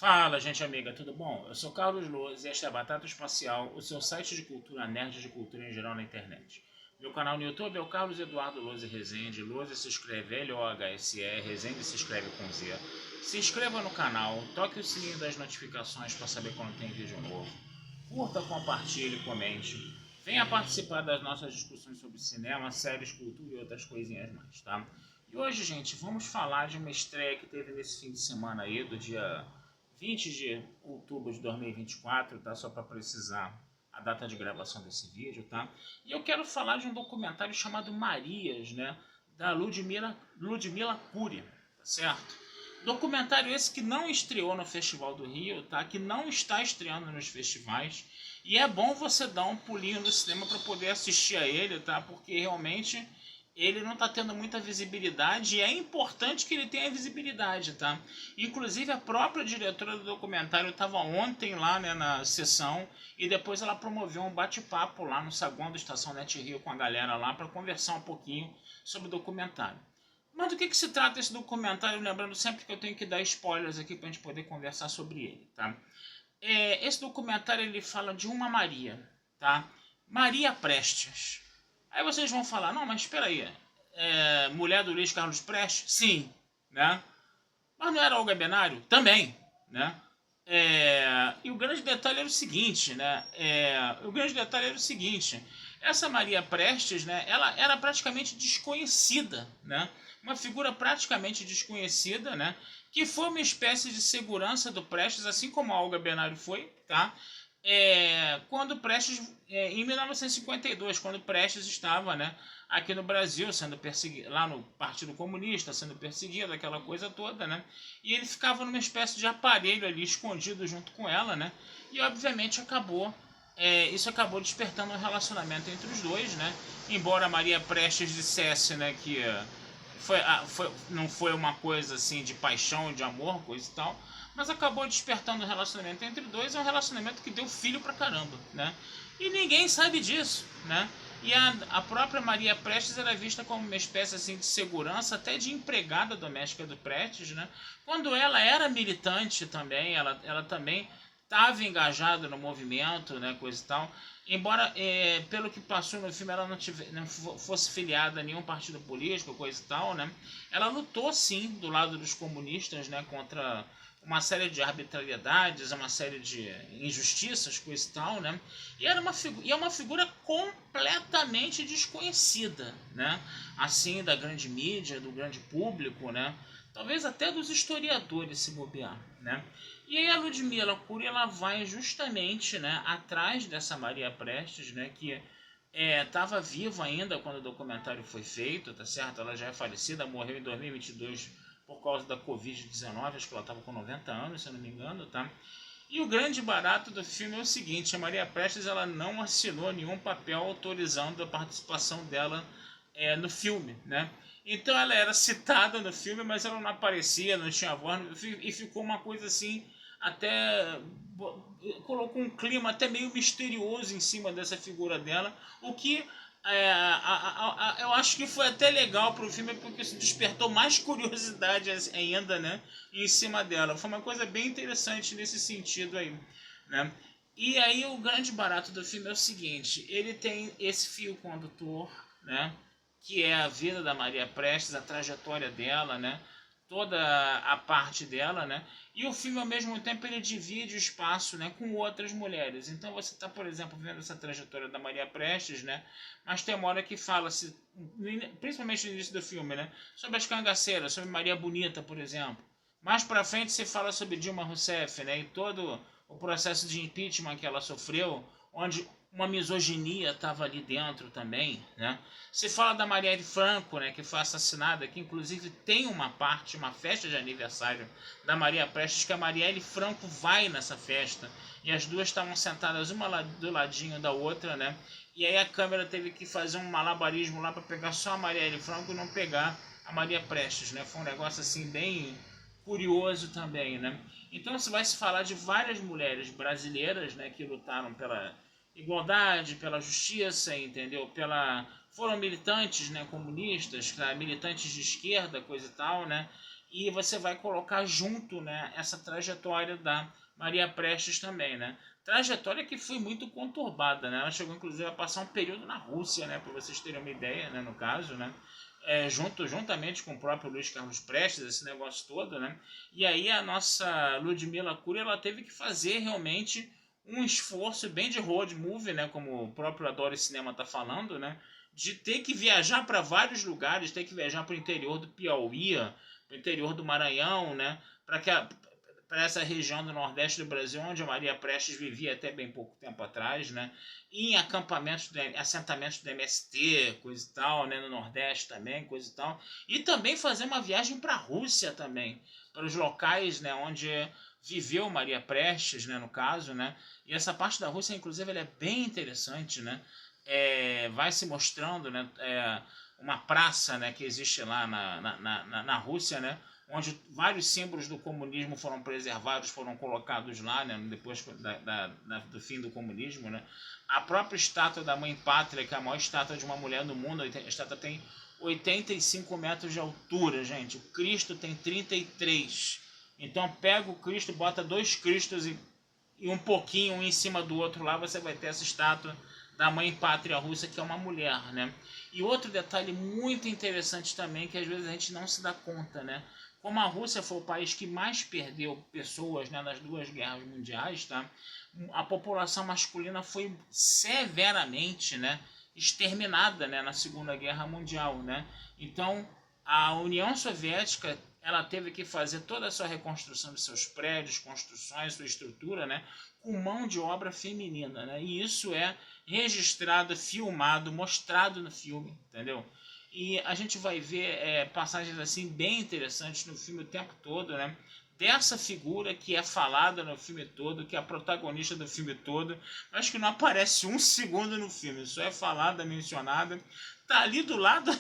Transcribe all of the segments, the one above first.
Fala, gente amiga, tudo bom? Eu sou Carlos Loz e esta é a Batata Espacial, o seu site de cultura nerd de cultura em geral na internet. Meu canal no YouTube é o Carlos Eduardo Loze Rezende. Loze se escreve L-O-H-S-E, Rezende se escreve com Z. Se inscreva no canal, toque o sininho das notificações para saber quando tem vídeo novo. Curta, compartilhe, comente. Venha participar das nossas discussões sobre cinema, séries, cultura e outras coisinhas mais, tá? E hoje, gente, vamos falar de uma estreia que teve nesse fim de semana aí, do dia 20 de outubro de 2024, tá? Só para precisar a data de gravação desse vídeo, tá? E eu quero falar de um documentário chamado Marias, né? Da Ludmila Cury, tá certo? Documentário esse que não estreou no Festival do Rio, tá? Que não está estreando nos festivais. E é bom você dar um pulinho no cinema para poder assistir a ele, tá? Porque realmente ele não está tendo muita visibilidade e é importante que ele tenha visibilidade, tá? Inclusive a própria diretora do documentário estava ontem lá, né, na sessão e depois ela promoveu um bate-papo lá no saguão da Estação Net Rio com a galera lá para conversar um pouquinho sobre o documentário. Mas do que se trata esse documentário? Lembrando sempre que eu tenho que dar spoilers aqui para a gente poder conversar sobre ele, tá? Esse documentário ele fala de uma Maria, tá? Maria Prestes. Aí vocês vão falar, não, mas espera aí, mulher do Luiz Carlos Prestes? Sim, né? Mas não era Olga Benário? Também, né? E o grande detalhe era o seguinte, né? Essa Maria Prestes, né? Ela era praticamente desconhecida, né? Uma figura praticamente desconhecida, né? Que foi uma espécie de segurança do Prestes, assim como a Olga Benário foi, tá? Quando Prestes, em 1952, quando Prestes estava, né, aqui no Brasil, sendo perseguido, lá no Partido Comunista, sendo perseguido, aquela coisa toda, né, e ele ficava numa espécie de aparelho ali, escondido junto com ela, né, e obviamente isso acabou despertando um relacionamento entre os dois, né, embora Maria Prestes dissesse, né, que não foi uma coisa assim de paixão, de amor, coisa e tal, mas acabou despertando um relacionamento entre dois, é um relacionamento que deu filho pra caramba, né? E ninguém sabe disso, né? E a própria Maria Prestes era vista como uma espécie assim de segurança, até de empregada doméstica do Prestes, né? Quando ela era militante também, ela também estava engajada no movimento, né, coisa e tal. Embora, pelo que passou no filme, ela não fosse filiada a nenhum partido político, coisa e tal, né? Ela lutou, sim, do lado dos comunistas, né, contra uma série de arbitrariedades, uma série de injustiças, coisa e tal, né? E é uma figura completamente desconhecida, né? Assim, da grande mídia, do grande público, né? Talvez até dos historiadores, se bobear, né? E aí a Ludmila Cury, ela vai justamente, né, atrás dessa Maria Prestes, né, que estava viva ainda quando o documentário foi feito, tá certo? Ela já é falecida, morreu em 2022 por causa da Covid-19, acho que ela estava com 90 anos, se eu não me engano, tá? E o grande barato do filme é o seguinte, a Maria Prestes, ela não assinou nenhum papel autorizando a participação dela no filme, né? Então ela era citada no filme, mas ela não aparecia, não tinha voz, e ficou uma coisa assim, até colocou um clima até meio misterioso em cima dessa figura dela, o que eu acho que foi até legal pro filme, porque isso despertou mais curiosidade ainda, né, em cima dela. Foi uma coisa bem interessante nesse sentido aí, né? E aí o grande barato do filme é o seguinte, ele tem esse fio condutor, né, que é a vida da Maria Prestes, a trajetória dela, né, toda a parte dela, né, e o filme ao mesmo tempo ele divide o espaço, né, com outras mulheres. Então você está, por exemplo, vendo essa trajetória da Maria Prestes, né, mas tem uma hora que fala-se, principalmente no início do filme, né, sobre as cangaceiras, sobre Maria Bonita, por exemplo. Mais para frente se fala sobre Dilma Rousseff, né, e todo o processo de impeachment que ela sofreu, onde uma misoginia estava ali dentro também, né? Se fala da Marielle Franco, né, que foi assassinada, que inclusive tem uma parte, uma festa de aniversário da Maria Prestes, que a Marielle Franco vai nessa festa, e as duas estavam sentadas uma do ladinho da outra, né? E aí a câmera teve que fazer um malabarismo lá para pegar só a Marielle Franco e não pegar a Maria Prestes, né? Foi um negócio assim bem curioso também, né? Então você vai se falar de várias mulheres brasileiras, né, que lutaram pela igualdade, pela justiça, entendeu? Foram militantes, né, comunistas, militantes de esquerda, coisa e tal, né? e você vai colocar junto, né, essa trajetória da Maria Prestes também, né? Trajetória que foi muito conturbada, né? Ela chegou inclusive a passar um período na Rússia, né, para vocês terem uma ideia, né, no caso, né? Juntamente com o próprio Luiz Carlos Prestes, esse negócio todo, né? E aí a nossa Ludmila Cury, ela teve que fazer realmente um esforço bem de road movie, né? Como o próprio Adoro Cinema tá falando, né? De ter que viajar para vários lugares, ter que viajar para o interior do Piauí, para o interior do Maranhão, né? Para essa região do Nordeste do Brasil, onde a Maria Prestes vivia até bem pouco tempo atrás, né? E em assentamentos do MST, coisa e tal, né? No Nordeste também, coisa e tal. E também fazer uma viagem para a Rússia também, para os locais, né? Onde viveu Maria Prestes, né? No caso, né? E essa parte da Rússia, inclusive, ela é bem interessante, né? Vai se mostrando, né? Uma praça, né? Que existe lá na Rússia, né? Onde vários símbolos do comunismo foram preservados, foram colocados lá, né, depois do fim do comunismo, né. A própria estátua da Mãe Pátria, que é a maior estátua de uma mulher do mundo, a estátua tem 85 metros de altura, gente. O Cristo tem 33. Então pega o Cristo, bota dois Cristos e um pouquinho um em cima do outro lá, você vai ter essa estátua da Mãe Pátria Russa, que é uma mulher, né. E outro detalhe muito interessante também, que às vezes a gente não se dá conta, né. Como a Rússia foi o país que mais perdeu pessoas, né, nas duas guerras mundiais, tá? A população masculina foi severamente, né, exterminada, né, na Segunda Guerra Mundial, né? Então, a União Soviética, ela teve que fazer toda a sua reconstrução de seus prédios, construções, sua estrutura, né, com mão de obra feminina, né? E isso é registrado, filmado, mostrado no filme, entendeu? E a gente vai ver passagens assim bem interessantes no filme o tempo todo, né? Dessa figura que é falada no filme todo, que é a protagonista do filme todo, mas que não aparece um segundo no filme, só é falada, mencionada. Tá ali do lado,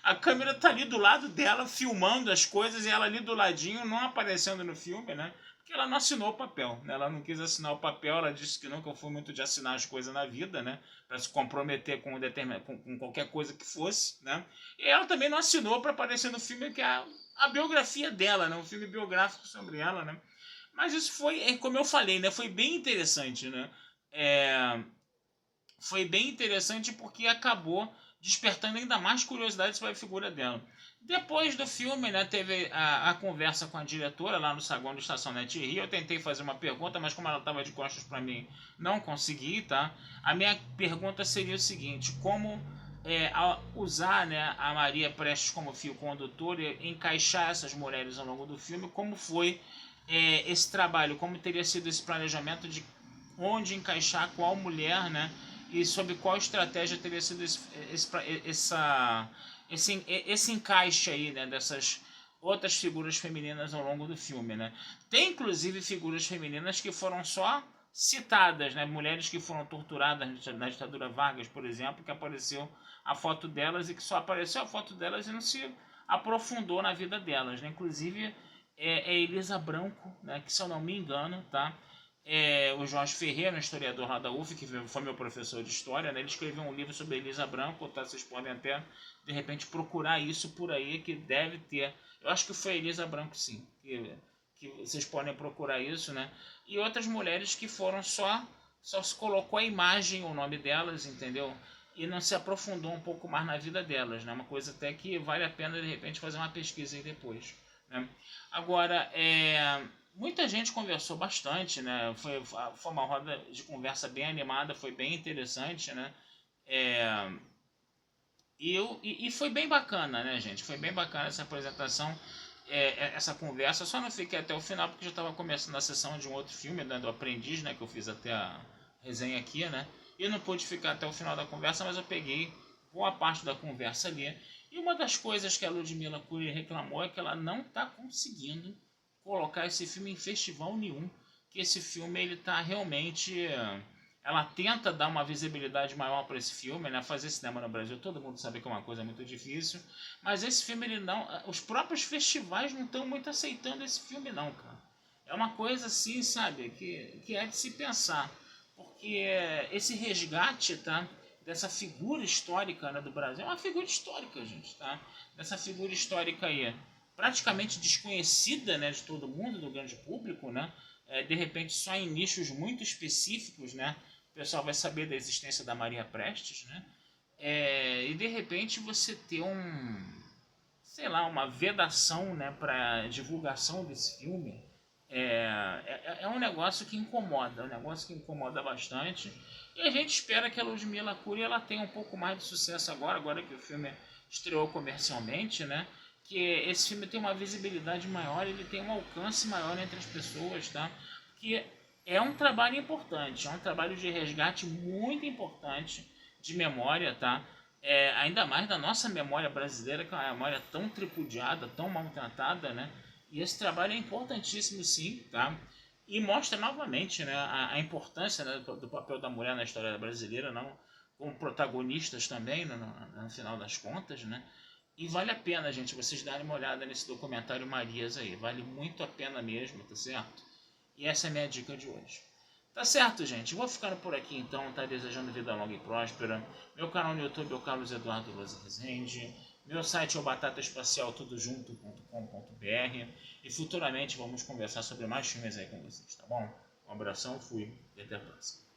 a câmera tá ali do lado dela, filmando as coisas, e ela ali do ladinho, não aparecendo no filme, né? Porque ela não assinou o papel, né? Ela não quis assinar o papel, ela disse que nunca foi muito de assinar as coisas na vida, né? Para se comprometer com qualquer coisa que fosse, né? E ela também não assinou para aparecer no filme, que é a biografia dela, né? Um filme biográfico sobre ela, né? Mas isso foi, como eu falei, né? Foi bem interessante, né? Foi bem interessante porque acabou despertando ainda mais curiosidade sobre a figura dela. Depois do filme, né, teve a conversa com a diretora lá no saguão do Estacionete Rio. Eu tentei fazer uma pergunta, mas como ela estava de costas para mim, não consegui, tá? A minha pergunta seria o seguinte: como usar, né, a Maria Prestes como fio condutor e encaixar essas mulheres ao longo do filme? Como foi esse trabalho? Como teria sido esse planejamento de onde encaixar qual mulher, né? E sobre qual estratégia teria sido esse encaixe aí, né, dessas outras figuras femininas ao longo do filme, né? Tem inclusive figuras femininas que foram só citadas, né? Mulheres que foram torturadas na ditadura Vargas, por exemplo, que apareceu a foto delas e que só apareceu a foto delas e não se aprofundou na vida delas, né? Inclusive Elisa Branco, né, que se eu não me engano, tá? O Jorge Ferreira, um historiador lá da UF, que foi meu professor de história, né? Ele escreveu um livro sobre Elisa Branco, tá? Vocês podem até, de repente, procurar isso por aí, que deve ter. Eu acho que foi Elisa Branco, sim, que vocês podem procurar isso, né? E outras mulheres que foram só se colocou a imagem, o nome delas, entendeu? E não se aprofundou um pouco mais na vida delas, né? Uma coisa até que vale a pena, de repente, fazer uma pesquisa aí depois, né? Agora, muita gente conversou bastante, né? Foi uma roda de conversa bem animada, foi bem interessante, né? E foi bem bacana, né, gente? Foi bem bacana essa apresentação, essa conversa. Eu só não fiquei até o final porque já estava começando a sessão de um outro filme, né, do Aprendiz, né? Que eu fiz até a resenha aqui, né? E não pude ficar até o final da conversa, mas eu peguei boa parte da conversa ali. E uma das coisas que a Ludmila Cury reclamou é que ela não está conseguindo colocar esse filme em festival nenhum, que esse filme ele tá realmente, ela tenta dar uma visibilidade maior para esse filme, né? Fazer cinema no Brasil, todo mundo sabe que é uma coisa muito difícil, mas esse filme ele não, os próprios festivais não estão muito aceitando esse filme não, cara. É uma coisa assim, sabe, que é de se pensar, porque esse resgate, tá, dessa figura histórica, né, do Brasil, é uma figura histórica, gente, tá? Dessa figura histórica aí, praticamente desconhecida, né, de todo mundo, do grande público, né? De repente só em nichos muito específicos, né, o pessoal vai saber da existência da Maria Prestes, né? E de repente você ter sei lá, uma vedação, né, para divulgação desse filme é um negócio que incomoda, bastante. E a gente espera que a Ludmilla Cury ela tenha um pouco mais de sucesso agora que o filme estreou comercialmente, né? Que esse filme tem uma visibilidade maior, ele tem um alcance maior entre as pessoas, tá? Que é um trabalho importante, é um trabalho de resgate muito importante de memória, tá? Ainda mais da nossa memória brasileira, que é uma memória tão tripudiada, tão maltratada, né? E esse trabalho é importantíssimo, sim, tá? E mostra novamente, né, a importância, né, do papel da mulher na história brasileira, não como protagonistas também, no final das contas, né? E vale a pena, gente, vocês darem uma olhada nesse documentário Marias aí. Vale muito a pena mesmo, tá certo? E essa é a minha dica de hoje. Tá certo, gente? Vou ficando por aqui então, tá? Desejando vida longa e próspera. Meu canal no YouTube é o Carlos Eduardo Luz Rezende. Meu site é o batataspacialtudojunto.com.br. E futuramente vamos conversar sobre mais filmes aí com vocês, tá bom? Um abração, fui e até a próxima.